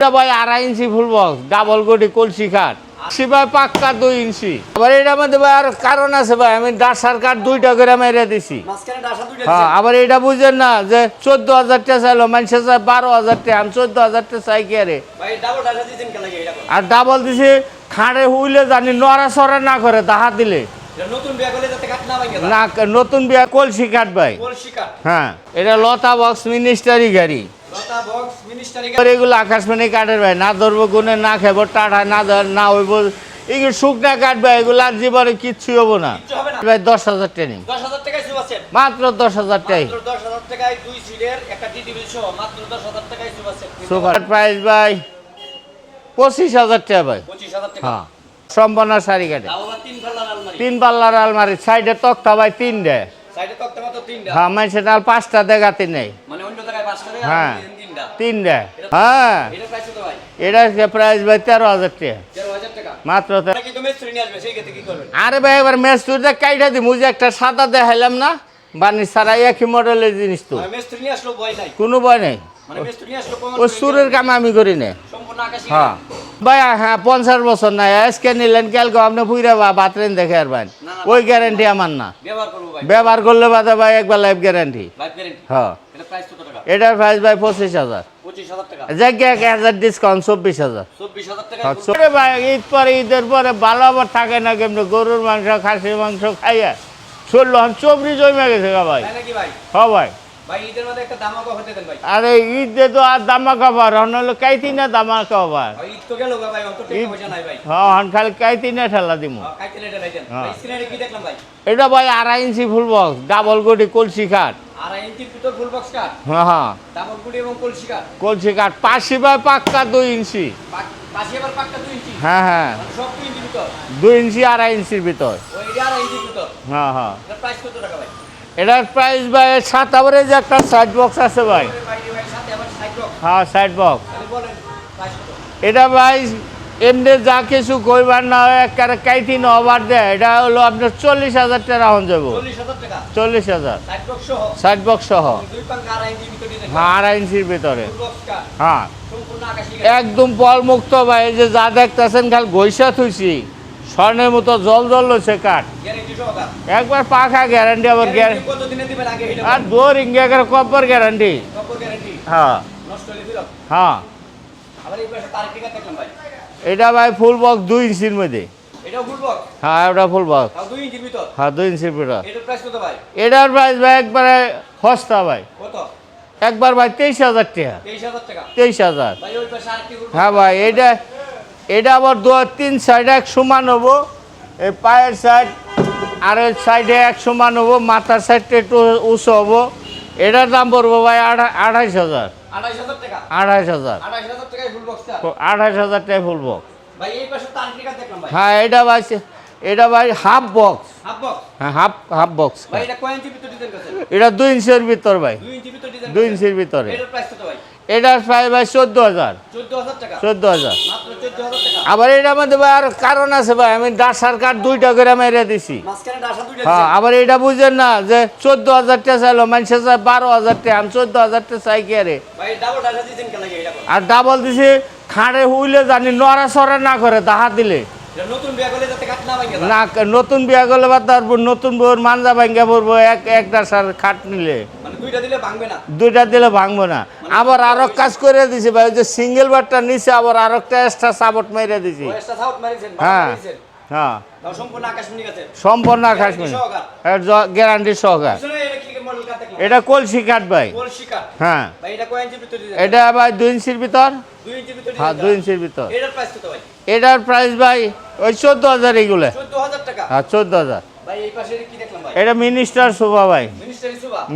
ভাই 2.5 ইঞ্চি full box double গদি কলসি কাঠ ভাই পাক্কা 2 ইঞ্চি। আবার এটার মধ্যে ভাই আর কারণ আছে ভাই, আমি ডাসার কাঠ 2টা করে মেরে দিছি। হ্যাঁ, আবার এটা বুঝেন না যে 14,000 টাকা চাইলো, মানুষে চাই 12,000 টাকা, আমি 14,000 টাকা চাই কি আরে। আর ডাবল দিছি খাড়ে হুইলে জানি নড়া সরা না করে দাহা দিলে না, নতুন বিয়া কলসি কাঠ ভাই। হ্যাঁ, এটা লতা বক্স মিনিস্টারি গাড়ি। এগুলো আকাশমণি কাঠের ভাই, না ধরবো গুনে, না খাবো টাটা, না ধর না হইব এগুলো শুকনা কাঠ ভাই, এগুলো আর জীবনে কিচ্ছু হবো না ভাই। 10,000 টাকা নিন, মাত্র 10,000 টাকায়। সুপার প্রাইস ভাই 25,000 টাকা ভাই। হ্যাঁ, সম্পন্ন শাড়ি কাটে 3 পাল্লার আলমারি, সাইডে তক্তা ভাই 3টে। হ্যাঁ, মানে সেটা 5টা দেখাতে নেই। হ্যাঁ, 3টে। হ্যাঁ, এটা প্রাইস ভাই 13,000 টাকা মাত্র। আরে ভাই এবার মেস্তুরিতে কাইটা দি মুঝে একটা সাদা দেখাইলাম না, বানি সারা একই মডেলের জিনিস তো কোনো ভয় নেই। ও সুরের কাম আমি করি না। হ্যাঁ ভাই, হ্যাঁ 50 বছর নাই আজকে নিলেন কালকে আপনি পুইরা বাতরেন দেখে আর ভাই, ওই গ্যারান্টি আমার না। ব্যবহার করলে বাদে ভাই একবার লাইফ গ্যারান্টি। হ্যাঁ, এটার প্রাইস ভাই 25,000। জায়গা 1,000 ডিসকাউন্ট 24,000। ভাই ঈদ পরে ঈদের পরে ভালো আবার থাকে না কেমনি, গরুর মাংস খাসির মাংস খাইয়া চললো চবরি জমে গেছে ভাই। হ্যাঁ ভাই, আরে ঈদে তো আর দামাকা পার হলো কাইতি না দামাকা পার। হ্যাঁ, খালি কাইতি না ঠেলা দিব। এটা ভাই 2.5 ইঞ্চি ফুল বক্স ডাবল গদি কলসি কাঠ। হ্যাঁ হ্যাঁ, কলসি কাঠ পাশি ভাই পাক্কা 2 ইঞ্চি। হ্যাঁ হ্যাঁ, 2 ইঞ্চি 2.5 ইঞ্চির ভিতর। হ্যাঁ হ্যাঁ, এটার প্রাইস ভাই 7 আবারে যে একটা সাইড বক্স আছে ভাই। হ্যাঁ, সাইড বক্স। এটা ভাই এমনি যা কিছু কইবার না হয় একটা কাইতি না ওভার দেয়, এটা হলো আপনার 40,000 টাকা রাউন্ড যাবো। 40,000 সাইড বক্স সহ। হ্যাঁ, 2.5 ইঞ্চির ভিতরে। হ্যাঁ, একদম পল মুক্ত ভাই। এই যে যা দেখতেছেন খালি ঘইসা থুইছি, স্বর্ণের মতো জল জল লইছে কাঠ, একবার পাখা গ্যারান্টি। আবার আর বোরিং কপার গ্যারান্টি। হ্যাঁ হ্যাঁ, এটা ভাই ফুল বক্স 2 ইঞ্চির মধ্যে। হ্যাঁ, এটা ফুল বক্স। হ্যাঁ, 2 ইঞ্চির ভিতর। এটার প্রাইস ভাই একবারে সস্তা ভাই, একবার ভাই 23,000 টাকা। 23,000। হ্যাঁ ভাই, এটা আবার 2-3 সাইডে এক সমান হবো, এই পায়ের সাইড আর ওই সাইডে এক সমান হবো, মাথার সাইডটা একটু উঁচু হবো। এটার দাম পড়বো ভাই 28,000। 28,000 টাকায় ফুল বক্স। হ্যাঁ, এটা ভাই হাফ বক্স। হ্যাঁ, হাফ বক্স। এটা 2 ইঞ্চির ভিতর ভাই, 2 ইঞ্চির ভিতরে। এটার প্রাইস ভাই 14,000। 14,000। আবার এটার মধ্যে ভাই আর কারণ আছে ভাই, আমি ডাসার কাঠ 2টা করে মেরে দিছি। হ্যাঁ, আবার এটা বুঝেন না যে 14,000 টাকা চাইলো, মানুষে চাই 12,000 টাকা, আমি 14,000 টাকা চাই কি আরে। আর ডাবল দিছি খাড়ে হুইলে জানি নড়া সরা না করে দাহা দিলে না, নতুন বিয়া করলে বা তার নতুন বউর মানজা ভাঙ্গা পড়বো এক ডাসার খাট নিলে। 2টা দিলে ভাঙবো না। আবার আরো কাজ করে দিছি ভাই, যে সিঙ্গেল বারটা নিচে আবার আরো একটা এক্সট্রা সাপোর্ট মেরে দিছি। হ্যাঁ হ্যাঁ, সম্পূর্ণ আকাশমণি গ্যারান্টি সহকার। এটা কলসি কাঠ ভাই। হ্যাঁ, এটা ভাই 2 ইঞ্চির ভিতর। হ্যাঁ, 2 ইঞ্চির ভিতর। এটার প্রাইস ভাই ওই 14,000। এগুলো 14,000। 14,000। এটা মিনিস্টার সোফা ভাই,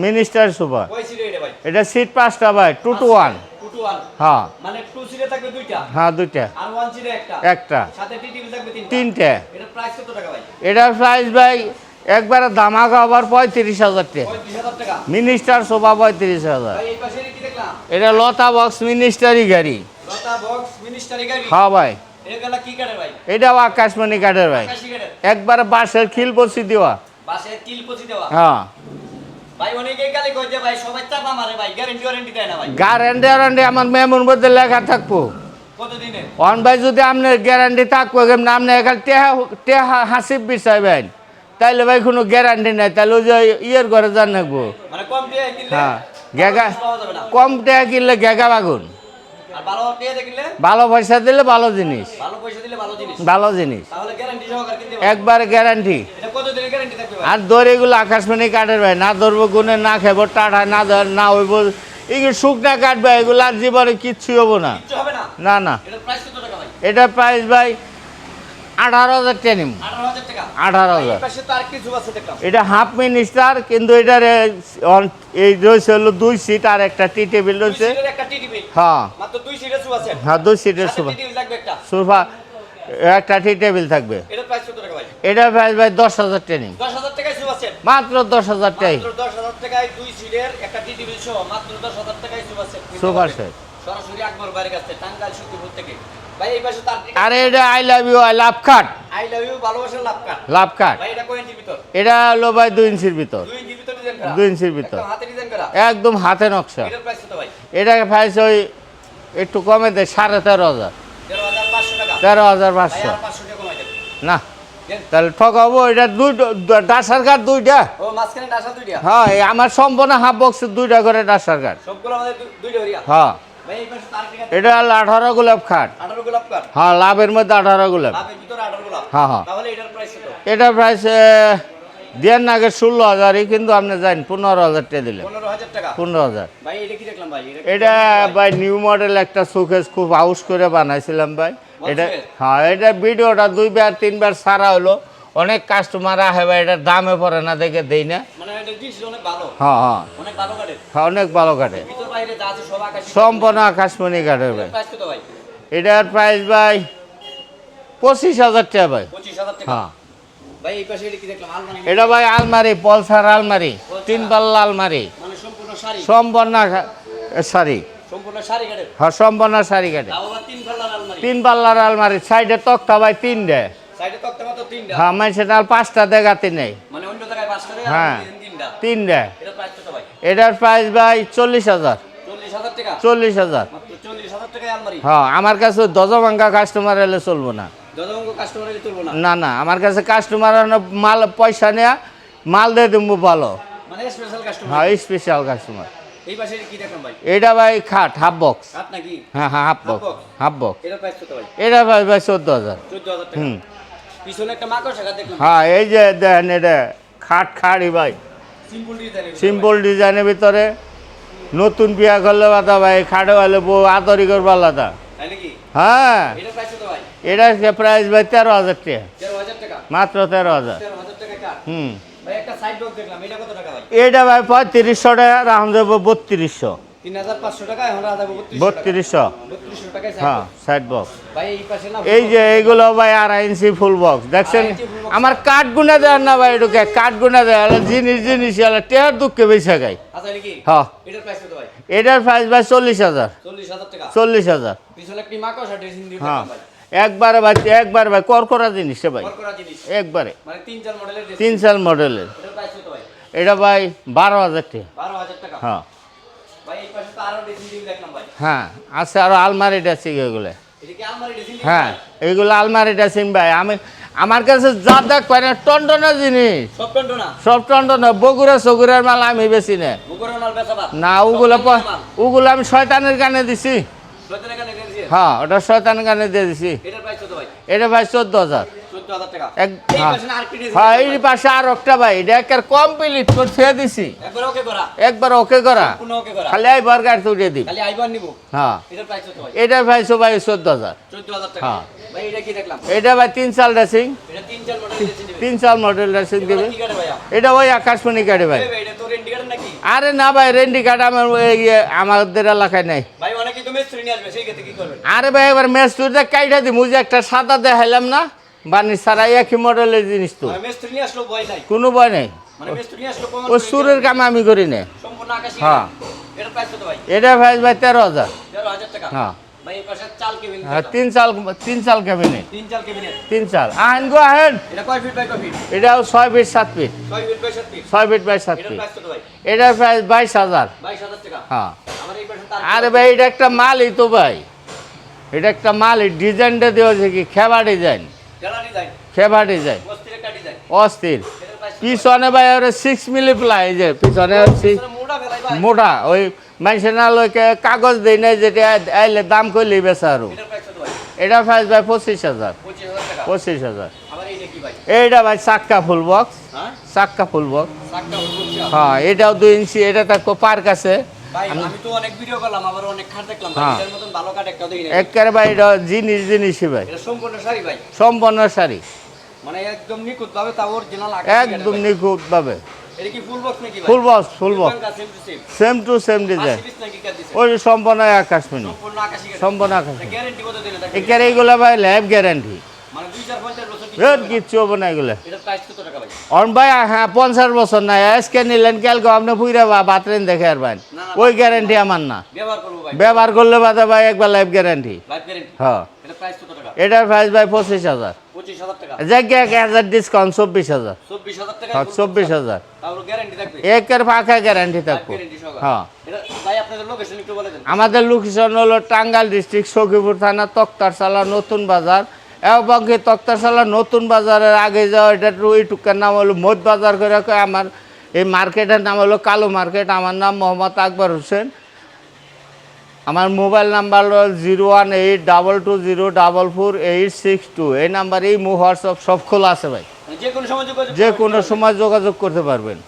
মিনিস্টার সোফা। এটা সিট 5টা ভাই, 2 to 1। হ্যাঁ, হ্যাঁ 2টা, একটা 3টে। এটার প্রাইস ভাই একবারে ধামাকা আবার 35,000 টাকা। Minister sofa 35,000। এটা লতা বক্স মিনিস্টারি গাড়ি। হ্যাঁ ভাই, এটাও আকাশমণি কাঠের ভাই, একবারে বাঁশের খিল বসি দেওয়া। হ্যাঁ, গ্যারান্টি আমার মেমোর মধ্যে লেখা থাকবো। কতদিনে অন ভাই যদি আপনার গ্যারান্টি থাকবে কেমন আপনি এখানে টেহা হাসিব বিচাইবেন তাইলে ভাই কোনো গ্যারান্টি নাই, তাহলে ওই যে ইয়ের ঘরে যান নাকবো। মানে কম দিয়ে কিনলে হ্যাঁ গেগা পাওয়া যাবে না, কম টাকা কিনলে গেগা বাগুন, আর ভালো দিয়ে কিনলে ভালো পয়সা দিলে ভালো জিনিস, ভালো পয়সা দিলে ভালো জিনিস, ভালো জিনিস তাহলে গ্যারান্টি সহকারে কিনতে পারবেন। একবার গ্যারান্টি। এটা কতদিনের গ্যারান্টি থাকবে ভাই? আর দৌড় এগুলো আকাশমণি কাঠের ভাই, না ধরবো গুনে না খাইব টাটা না ধর না হইব এগুলো শুকনা কাটবে, এগুলো আর জীবনে কিচ্ছু হবো না। কিচ্ছু হবে না। না না এটার প্রাইস কত টাকা ভাই? এটার প্রাইস ভাই 18,000 টাকা নিম। 18,000 টাকা। 18,000। এই পাশে তো আর কিছু আছে দেখলাম। এটা হাফ মিনিস্টার, কিন্তু এটার এই রয়েছে হলো 2 সিট আর একটা টি টেবিল দুই রয়েছে। সিটের একটা টিভি। হ্যাঁ মাত্র 2 সিটের সোফা সেট। হ্যাঁ 2 সিটের সাথে সোফা টিভি লাগবে একটা। সোফা একটা টি টেবিল থাকবে। এটার প্রাইস কত টাকা ভাই? এটার প্রাইস ভাই 10,000 টাকা নিম। 10,000 টাকায় সোফা সেট। মাত্র 10,000 টাকাই মাত্র 10,000 টাকায় 2 সিটের একটা টিভি সহ মাত্র 10,000 টাকায় সোফা সেট। Sofa set. সরাসরি আকবর বাইরে কাছে টাঙ্গাইল সুতিপুর থেকে। ভাই এই পাশে তার আরে এটা I love you I love cut, I love you ভালোবাসার লাভ কাট। লাভ কাট। ভাই এটা কয় ইঞ্চির ভিতর? এটা হলো ভাই 2 ইঞ্চির ভিতর। 2 ইঞ্চির ভিতর ডিজাইন করা। 2 ইঞ্চির ভিতর একদম হাতে ডিজাইন করা। একদম হাতে নকশা। এটার প্রাইস কত ভাই? এটা প্রাইস ওই একটু কমে দেয় 13,500। 13,500 টাকা। 13,500 ভাই আর 500 টাকা কমাই দেন। না তাহলে ঠকাবো। এটা ডাসার কাঠ দুইটা। ও মাঝখানে ডাসা দুইটা। হ্যাঁ এই আমার সম্পূর্ণ হাফ বক্সের 2টা করে ডাসার কাঠ। সবগুলো আমাদের দুইটা হরিয়া। হ্যাঁ ভাই এই পাশে তার টিকা এটা হলো 18 গোলাপ খাট। 18 গোলাপ কাট। হ্যাঁ লাভের মধ্যে 18 গোলাপ। লাভের ভিতরে 18 গোলাপ। হ্যাঁ হ্যাঁ তাহলে এটার প্রাইস কত? এটা প্রাইস দেড় নাগে 16,000, কিন্তু আপনি জানেন 15,000 টাকা দিলেন। 15,000 টাকা। 15,000। ভাই এটা কি দেখলাম ভাই? এটা ভাই নিউ মডেল একটা শোকেস খুব হাউস করে বানাইছিলাম ভাই। এটা শোকেস? হ্যাঁ এটা ভিডিওটা 2বার 3বার সারা হলো, অনেক কাস্টমার আহে ভাই, এটা দামে পড়ে না দেখে দেই না। মানে এটা জিনিস অনেক ভালো। হ্যাঁ হ্যাঁ অনেক ভালো কাটে। হ্যাঁ, অনেক ভালো কাটে, ভিতর বাইরে যা আছে সব আকাশী। সম্পূর্ণ আকাশমণি কাঠের ভাই। প্রাইস কত ভাই? এটার প্রাইস ভাই 25,000 টাকা ভাই। 25,000 টাকা। হ্যাঁ ভাই এই পাশে এটা কি দেখলাম? আলমারি। এটা ভাই আলমারি, পলসার আলমারি, 3 পাল্লা আলমারি, মানে সম্পূর্ণ শাড়ি। সম্পূর্ণ শাড়ি। সম্পূর্ণ শাড়ি কাটে। হ্যাঁ সম্পূর্ণ শাড়ি কাটে। তাও আবার 3 পাল্লার আলমারি। 3 পাল্লার আলমারি, সাইডে তক্তা ভাই 3টে। সাইডে তক্তা মাত্র 3টা। হ্যাঁ মানে সেটা 5টা দেখাতে নেই। মানে অন্য জায়গায় 5টা দেয় হ্যাঁ। আর 3টা। 3টে। এটা প্রাইস কত ভাই? এটার প্রাইস ভাই 40,000। 40,000 টাকা। 40,000। মাত্র 40,000 টাকায় আলমারি। হ্যাঁ আমার কাছে দজভাঙ্গা কাস্টমার এলে চলবো না। যতক্ষণ কাস্টমার এলে তুলবো না। না না আমার কাছে কাস্টমার মাল পয়সা নেয়া মাল দিয়ে দেবো ভালো। মানে স্পেশাল কাস্টমার। হ্যাঁ স্পেশাল কাস্টমার। এই পাশে কি দেখলাম ভাই? এটা ভাই খাট হাফ বক্স। কাট নাকি? হ্যাঁ হ্যাঁ half Half box, box? Half box. এটার প্রাইস কত ভাই? এটা ভাই ভাই 14,000। 14,000 টাকা। হুম পিছনে একটা মাকড়সা কাট দেখলাম। হ্যাঁ এই যে দেখেন এটা খাটই ভাই সিম্পল ডিজাইন। সিম্পল ডিজাইনের ভিতরে। নতুন বিয়া করলে বাতা ভাই খাটে হলে বউ আদরি করবো আলাদা। তাই নাকি? হ্যাঁ এটার প্রাইস কত ভাই? এটার প্রাইস ভাই 13,000 টাকা। 13,000 টাকা। মাত্র 13,000। 13,000 টাকা কাট। হুম ভাই একটা সাইড বক্স দেখলাম, এটা কত টাকা ভাই? এটা ভাই 3500 টাকা, রাম দেবো 3200। 3,500 টাকা, এখন রাখা যাবে 3200 3200। 3200 টাকায় হ্যাঁ সাইড বক্স। Side box. ভাই এই পাশে না এই যে এইগুলো ভাই 2.5 ইঞ্চি ফুল বক্স দেখছেন। 2.5 ইঞ্চি full box। আমার কাঠ গুনা দেয় না ভাই, এটুকে কাঠ গুনা দেয় জিনিস টেয়ার দুঃখে বেশি খাই। আচ্ছা নাকি? হ্যাঁ এটার প্রাইস কত ভাই? এটার প্রাইস ভাই 40,000। 40,000 টাকা। 40,000। পিছনে একটি মাকড়সা ড্রেসিং দিয়ে হ্যাঁ দেখলাম ভাই। একবারে ভাই করকরা জিনিসটা ভাই করা জিনিস। একবারে মানে 3-4 মডেলের ড্রেস। 3 সাল মডেলের। এটার প্রাইস কত ভাই? এটা ভাই 12,000 টাকা। 12,000 টাকা। হ্যাঁ ভাই এই পাশে তো আরো ড্রেসিং টেবিল দেখলাম ভাই। হ্যাঁ আছে আরো আলমারি ড্রেসিং এগুলো। এটা কি আলমারি ড্রেসিং টেবিল? হ্যাঁ এইগুলো আলমারি ড্রেসিং ভাই। আমার কাছে যা দেখ পাই না টন্ডনা জিনিস, সব টন্টো না। সব টন্ডনা বগুড়া সগুড়ার মাল আমি বেশি না। বুকুরের মাল বেচাবা? না ওগুলো আমি শয়তানের গানে দিছি। সতেরো টাকা দিয়ে দিয়েছে? হ্যাঁ ওটা শয়তানের গানে দিয়ে দিছি। এটার প্রাইস কত ভাই? এটা ভাই 14,000। 14,000 টাকা। এক এই হ্যাঁ পাশে না আরেকটি ড্রেসিং হ্যাঁ টেবিল এই ভাই। পাশে আর একটা ভাই এটা একের কমপ্লিট করে ছেড়ে দিছি। একবার ওকে করা। একবার ওকে করা, পুরো ওকে করা। খালি এই বার্গার তুলে দিই। খালি আইবার নিব। হ্যাঁ এটার প্রাইস কত ভাই? এটা ভাই সবাই 14,000। 14,000 টাকা। হ্যাঁ। ভাই এটা কি দেখলাম? এটা ভাই 3 সাল ড্রেসিং, এটা 3-4 মডেলের ড্রেসিং টেবিল। 3 সাল মডেল ড্রেসিং এগুলো দেবে। কি কাটে ভাইয়া? এটা ওই আকাশমণি কাটে ভাই। এই ভাই এটা তো রেন্ডি কাটে নাকি? আরে না ভাই রেন্ডি কাট আমাদের এলাকায় নাই। ভাই অনেকেই তো মিস্ত্রি নিয়ে আসবে, সেই ক্ষেত্রে কি করবেন? আরে ভাই এবার মেস্তুরিতে কাইটা দিই, মুঝে একটা সাদা দেখাইলাম না বানি সারা একই মডেলের জিনিস তো মানে মিস্ত্রি নিয়ে আসলো ভয় নাই। কোনো ভয় নেই। মানে মিস্ত্রি নিয়ে আসলো প্রমাণ ও করে সুরের কাম আমি করি না। সম্পূর্ণ আকাশী। হ্যাঁ। এটার প্রাইস কত ভাই? এটা ভাই ভাই 13,000। 13,000 টাকা। হ্যাঁ ভাই এই পাশে চাল কেবিন। হ্যাঁ 3 সাল ক্যাবিনে। 3 চাল কেবিনেট। 3 সাল আহেন গো আহেন। এটা কয় ফিট বাই কয় ফিট? এটাও 6 feet 7 feet. 6 feet by 7 feet. 6 feet by 7 এটার ফিট। প্রাইস কত ভাই? এটার প্রাইস 22,000। 22,000 টাকা। হ্যাঁ আমার এই পাশে তার আরে ভাই এটা একটা মালই তো ভাই। এটা একটা মাল ডিজাইনটা দেওয়া হয়েছে কি খেবা ডিজাইন, গেলা ডিজাইন খেবা ডিজাইন অস্থির একটা ডিজাইন অস্থির। এটার প্রাইস পিছনে ভাই ওরা 6 মিলি প্লাই, এই যে পিছনে মোটা ফেলাই ভাই মোটা ওই মানুষের না লোকে কাগজ দেয় না, যেটা আইলে দাম করলেই বেচা আরো। এটার প্রাইস কত ভাই এটা প্রাইস ভাই 25,000, 25,000 টাকা 25,000। আবার এইটা কি ভাই এইটা ভাই চাক্কা ফুল বক্স, হ্যাঁ চাক্কা ফুল বক্স। সাকটা বলছি হ্যাঁ এটাও 2 ইঞ্চি, এটা থাকবো পার্ক আছে। ভাই আমি তো অনেক ভিডিও করলাম আবার অনেক খাট দেখলাম ভাই হ্যাঁ। এর মতন ভালো কাট একটা দেখি না একেবারে ভাই এটা জিনিসই ভাই, এটা সম্পূর্ণ শাড়ি ভাই সম্পূর্ণ শাড়ি, মানে একদম নিখুঁত ভাবে তা অরিজিনাল একদম নিখুঁত ভাবে। এটা কি ফুল বক্স নাকি ভাই full box, full box, same to same same to same design. 80 piece নাকি কাট দিছে ওই সম্পূর্ণ আকাশমণি, সম্পূর্ণ আকাশী কাট সম্পূর্ণ আকাশ। গ্যারান্টি কত দিলে থাকে একেবারে এইগুলো ভাই লাইফ গ্যারান্টি, মানে 2-4-50 বছর এর কিচ্ছু হবে না এগুলো। এটা প্রাইস কত টাকা ভাই অন ভাই হ্যাঁ 50 বছর না, আজকে নিলেন কালকে আপনি পুইরা বাতরেন দেখে আর ভাই, না, না, ওই গ্যারান্টি আমার না। ব্যবহার করব ভাই ব্যবহার করলে বাদে ভাই একবার লাইফ গ্যারান্টি। লাইফ গ্যারান্টি হ্যাঁ এটা প্রাইস কত টাকা এটার প্রাইস ভাই 25,000, 25,000 টাকা জায়গা 1000 ডিসকাউন্ট 24,000। 24,000 টাকা হ্যাঁ 24,000, তাহলে গ্যারান্টি থাকবে একের ফাঁকা গ্যারান্টি লাইফ থাকবো। গ্যারান্টি সহ হ্যাঁ এটা ভাই আপনাদের লোকেশন একটু বলে দেন আমাদের লোকেশন হলো টাঙ্গাইল ডিস্ট্রিক্ট সখীপুর থানা তক্তারশালা নতুন বাজার, এবং এই তক্তারশালা নতুন বাজারের আগে যাওয়া এটা ওইটুকার নাম হলো মধ্য বাজার করে কয়। আমার এই মার্কেটের নাম হলো কালো মার্কেট। আমার নাম মোহাম্মদ আকবর হোসেন। আমার মোবাইল নাম্বার হলো 01822044862। এই নাম্বারেই হোয়াটসঅ্যাপ সব খোলা আছে ভাই, যে কোনো সময় যোগাযোগ যে কোনো সময় যোগাযোগ করতে পারবেন।